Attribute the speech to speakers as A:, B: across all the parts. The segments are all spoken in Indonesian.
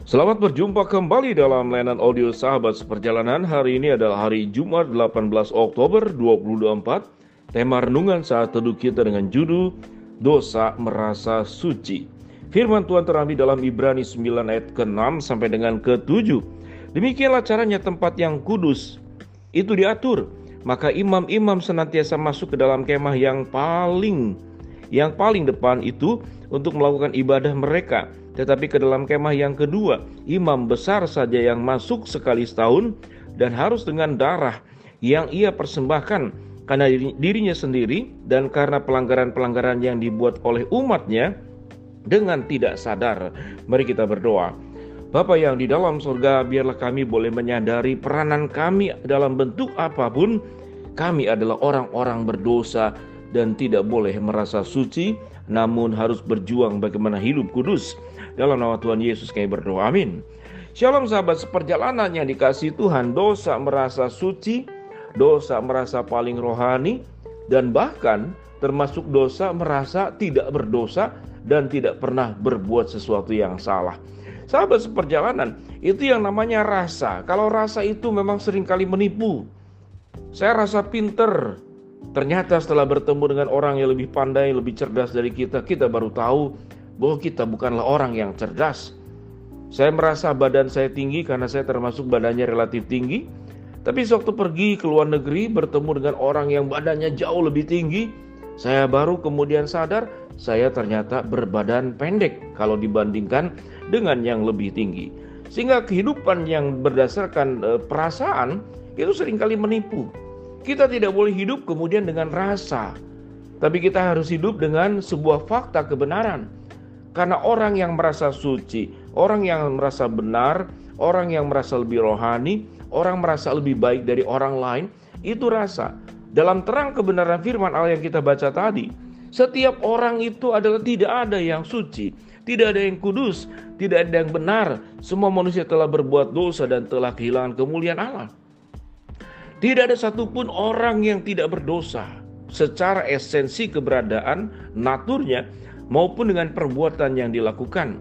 A: Selamat berjumpa kembali dalam layanan audio Sahabat Seperjalanan. Hari ini adalah hari Jumat 18 Oktober 2024. Tema renungan saat teduh kita dengan judul Dosa Merasa Suci. Firman Tuhan terambil dalam Ibrani 9 ayat ke-6 sampai dengan ke-7. Demikianlah caranya tempat yang kudus itu diatur. Maka imam-imam senantiasa masuk ke dalam kemah yang paling depan itu untuk melakukan ibadah mereka. Tetapi ke dalam kemah yang kedua, imam besar saja yang masuk sekali setahun dan harus dengan darah yang ia persembahkan karena dirinya sendiri dan karena pelanggaran-pelanggaran yang dibuat oleh umatnya dengan tidak sadar. Mari kita berdoa. Bapa yang di dalam surga, biarlah kami boleh menyadari peranan kami dalam bentuk apapun. Kami adalah orang-orang berdosa dan tidak boleh merasa suci, namun harus berjuang bagaimana hidup kudus. Dalam nama Tuhan Yesus kami berdoa, amin. Shalom sahabat seperjalanan yang dikasihi Tuhan. Dosa merasa suci, dosa merasa paling rohani, dan bahkan termasuk dosa merasa tidak berdosa dan tidak pernah berbuat sesuatu yang salah. Sahabat seperjalanan, itu yang namanya rasa. Kalau rasa itu memang seringkali menipu. Saya rasa pinter, ternyata setelah bertemu dengan orang yang lebih pandai, lebih cerdas dari kita, kita baru tahu bahwa kita bukanlah orang yang cerdas. Saya merasa badan saya tinggi karena saya termasuk badannya relatif tinggi. Tapi sewaktu pergi ke luar negeri bertemu dengan orang yang badannya jauh lebih tinggi, saya baru kemudian sadar saya ternyata berbadan pendek kalau dibandingkan dengan yang lebih tinggi. Sehingga kehidupan yang berdasarkan perasaan itu seringkali menipu. Kita tidak boleh hidup kemudian dengan rasa, tapi kita harus hidup dengan sebuah fakta kebenaran. Karena orang yang merasa suci, orang yang merasa benar, orang yang merasa lebih rohani, orang merasa lebih baik dari orang lain, itu rasa. Dalam terang kebenaran firman Allah yang kita baca tadi, setiap orang itu adalah tidak ada yang suci, tidak ada yang kudus, tidak ada yang benar. Semua manusia telah berbuat dosa dan telah kehilangan kemuliaan Allah. Tidak ada satupun orang yang tidak berdosa secara esensi keberadaan, naturnya, maupun dengan perbuatan yang dilakukan.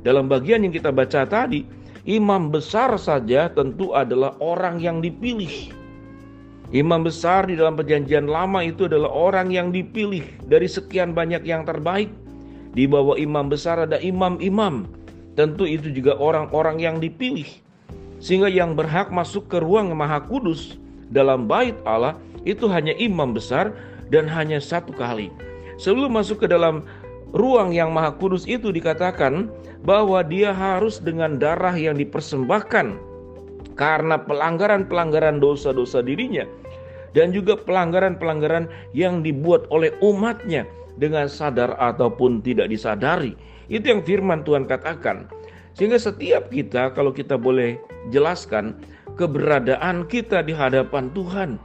A: Dalam bagian yang kita baca tadi, imam besar saja tentu adalah orang yang dipilih. Imam besar di dalam perjanjian lama itu adalah orang yang dipilih dari sekian banyak yang terbaik. Di bawah imam besar ada imam-imam. Tentu itu juga orang-orang yang dipilih. Sehingga yang berhak masuk ke ruang maha kudus dalam bait Allah itu hanya imam besar dan hanya satu kali. Sebelum masuk ke dalam ruang yang maha kudus itu dikatakan bahwa dia harus dengan darah yang dipersembahkan karena pelanggaran-pelanggaran dosa-dosa dirinya dan juga pelanggaran-pelanggaran yang dibuat oleh umatnya dengan sadar ataupun tidak disadari. Itu yang firman Tuhan katakan. Sehingga setiap kita, kalau kita boleh jelaskan, keberadaan kita di hadapan Tuhan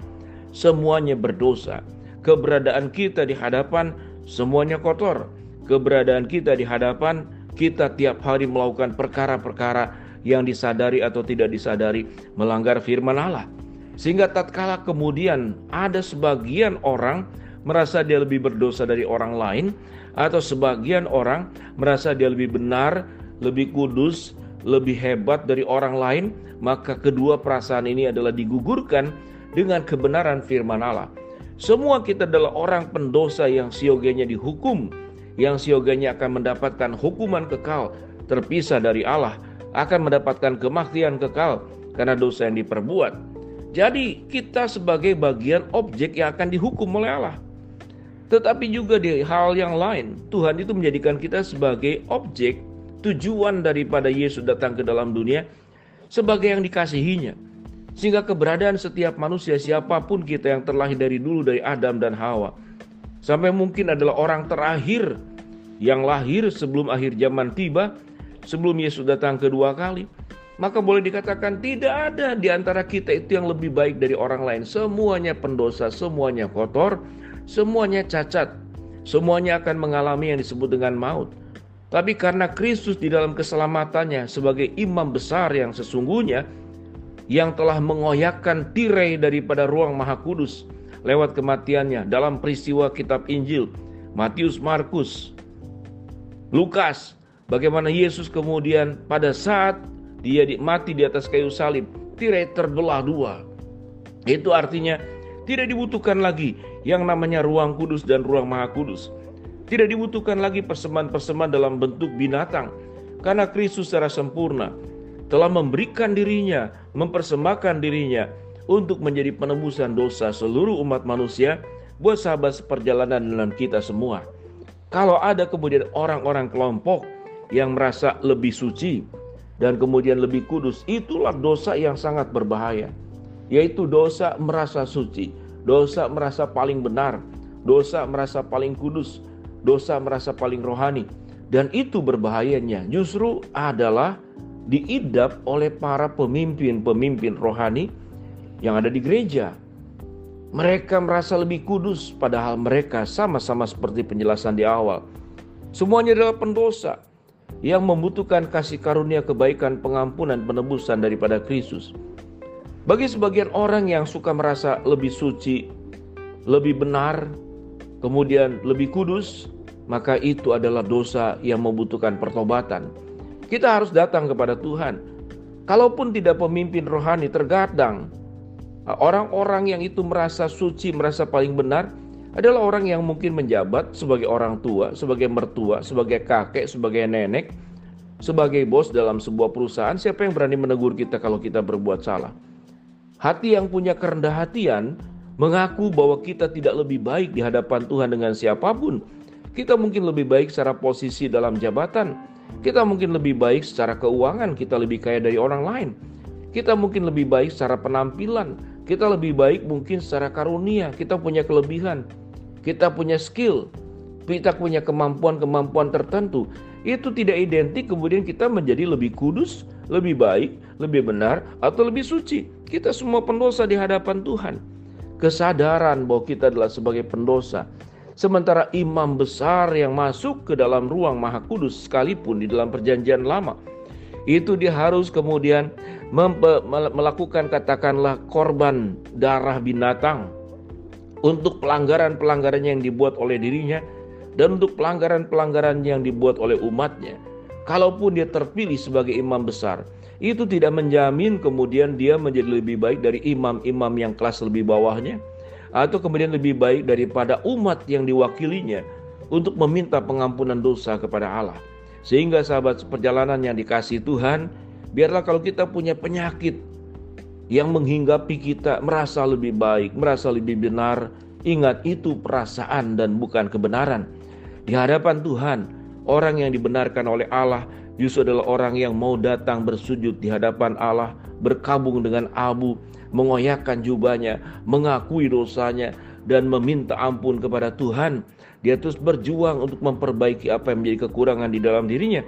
A: semuanya berdosa. Keberadaan kita di hadapan semuanya kotor. Keberadaan kita di hadapan kita tiap hari melakukan perkara-perkara yang disadari atau tidak disadari melanggar firman Allah. Sehingga tatkala kemudian ada sebagian orang merasa dia lebih berdosa dari orang lain, atau sebagian orang merasa dia lebih benar, lebih kudus, lebih hebat dari orang lain, maka kedua perasaan ini adalah digugurkan dengan kebenaran firman Allah. Semua kita adalah orang pendosa yang siogianya dihukum, yang siogianya akan mendapatkan hukuman kekal, terpisah dari Allah, akan mendapatkan kematian kekal karena dosa yang diperbuat. Jadi kita sebagai bagian objek yang akan dihukum oleh Allah. Tetapi juga di hal yang lain, Tuhan itu menjadikan kita sebagai objek, tujuan daripada Yesus datang ke dalam dunia sebagai yang dikasihinya. Sehingga keberadaan setiap manusia, siapapun kita yang terlahir dari dulu, dari Adam dan Hawa, sampai mungkin adalah orang terakhir yang lahir sebelum akhir zaman tiba, sebelum Yesus datang kedua kali, maka boleh dikatakan tidak ada di antara kita itu yang lebih baik dari orang lain. Semuanya pendosa, semuanya kotor, semuanya cacat, semuanya akan mengalami yang disebut dengan maut. Tapi karena Kristus di dalam keselamatannya sebagai imam besar yang sesungguhnya, yang telah mengoyakkan tirai daripada ruang maha kudus lewat kematiannya dalam peristiwa kitab Injil Matius, Markus, Lukas, Bagaimana Yesus kemudian pada saat dia mati di atas kayu salib, tirai terbelah dua. Itu artinya tidak dibutuhkan lagi yang namanya ruang kudus dan ruang maha kudus. Tidak dibutuhkan lagi persembahan-persembahan dalam bentuk binatang. Karena Kristus secara sempurna telah memberikan dirinya, mempersembahkan dirinya untuk menjadi penebusan dosa seluruh umat manusia buat sahabat seperjalanan dengan kita semua. Kalau ada kemudian orang-orang kelompok yang merasa lebih suci dan kemudian lebih kudus, itulah dosa yang sangat berbahaya. Yaitu dosa merasa suci, dosa merasa paling benar, dosa merasa paling kudus, dosa merasa paling rohani. Dan itu berbahayanya justru adalah diidap oleh para pemimpin-pemimpin rohani yang ada di gereja. Mereka merasa lebih kudus padahal mereka sama-sama seperti penjelasan di awal. Semuanya adalah pendosa yang membutuhkan kasih karunia, kebaikan, pengampunan, penebusan daripada Kristus. Bagi sebagian orang yang suka merasa lebih suci, lebih benar, kemudian lebih kudus, maka itu adalah dosa yang membutuhkan pertobatan. Kita harus datang kepada Tuhan. Kalaupun tidak pemimpin rohani, terkadang orang-orang yang itu merasa suci, merasa paling benar adalah orang yang mungkin menjabat sebagai orang tua, sebagai mertua, sebagai kakek, sebagai nenek, sebagai bos dalam sebuah perusahaan. Siapa yang berani menegur kita kalau kita berbuat salah? Hati yang punya kerendah hatian mengaku bahwa kita tidak lebih baik di hadapan Tuhan dengan siapapun. Kita mungkin lebih baik secara posisi dalam jabatan. Kita mungkin lebih baik secara keuangan. Kita lebih kaya dari orang lain. Kita mungkin lebih baik secara penampilan. Kita lebih baik mungkin secara karunia. Kita punya kelebihan. Kita punya skill. Kita punya kemampuan-kemampuan tertentu. Itu tidak identik kemudian kita menjadi lebih kudus, lebih baik, lebih benar, atau lebih suci. Kita semua pendosa di hadapan Tuhan. Kesadaran bahwa kita adalah sebagai pendosa. Sementara imam besar yang masuk ke dalam ruang maha kudus sekalipun di dalam perjanjian lama, itu dia harus kemudian melakukan katakanlah korban darah binatang untuk pelanggaran-pelanggaran yang dibuat oleh dirinya dan untuk pelanggaran-pelanggaran yang dibuat oleh umatnya. Kalaupun dia terpilih sebagai imam besar, itu tidak menjamin kemudian dia menjadi lebih baik dari imam-imam yang kelas lebih bawahnya, atau kemudian lebih baik daripada umat yang diwakilinya untuk meminta pengampunan dosa kepada Allah. Sehingga sahabat seperjalanan yang dikasihi Tuhan, biarlah kalau kita punya penyakit yang menghinggapi kita merasa lebih baik, merasa lebih benar, ingat itu perasaan dan bukan kebenaran. Di hadapan Tuhan, orang yang dibenarkan oleh Allah justru adalah orang yang mau datang bersujud di hadapan Allah, berkabung dengan abu, mengoyakkan jubahnya, mengakui dosanya, dan meminta ampun kepada Tuhan. Dia terus berjuang untuk memperbaiki apa yang menjadi kekurangan di dalam dirinya.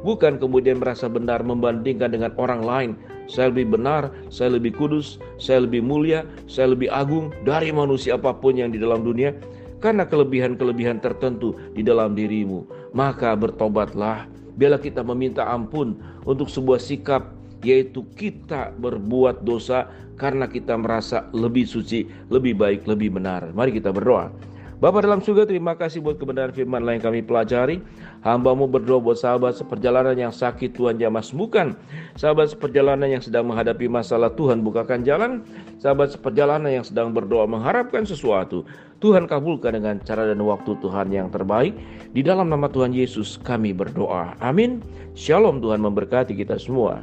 A: Bukan kemudian merasa benar membandingkan dengan orang lain. Saya lebih benar, saya lebih kudus, saya lebih mulia, saya lebih agung dari manusia apapun yang di dalam dunia. Karena kelebihan-kelebihan tertentu di dalam dirimu. Maka bertobatlah. Biarlah kita meminta ampun untuk sebuah sikap, yaitu kita berbuat dosa karena kita merasa lebih suci, lebih baik, lebih benar. Mari kita berdoa. Bapa dalam surga, terima kasih buat kebenaran firman yang kami pelajari. Hamba-Mu berdoa buat sahabat seperjalanan yang sakit, Tuhan jamah sembuhkan. Sahabat seperjalanan yang sedang menghadapi masalah, Tuhan bukakan jalan. Sahabat seperjalanan yang sedang berdoa mengharapkan sesuatu, Tuhan kabulkan dengan cara dan waktu Tuhan yang terbaik. Di dalam nama Tuhan Yesus kami berdoa. Amin. Shalom, Tuhan memberkati kita semua.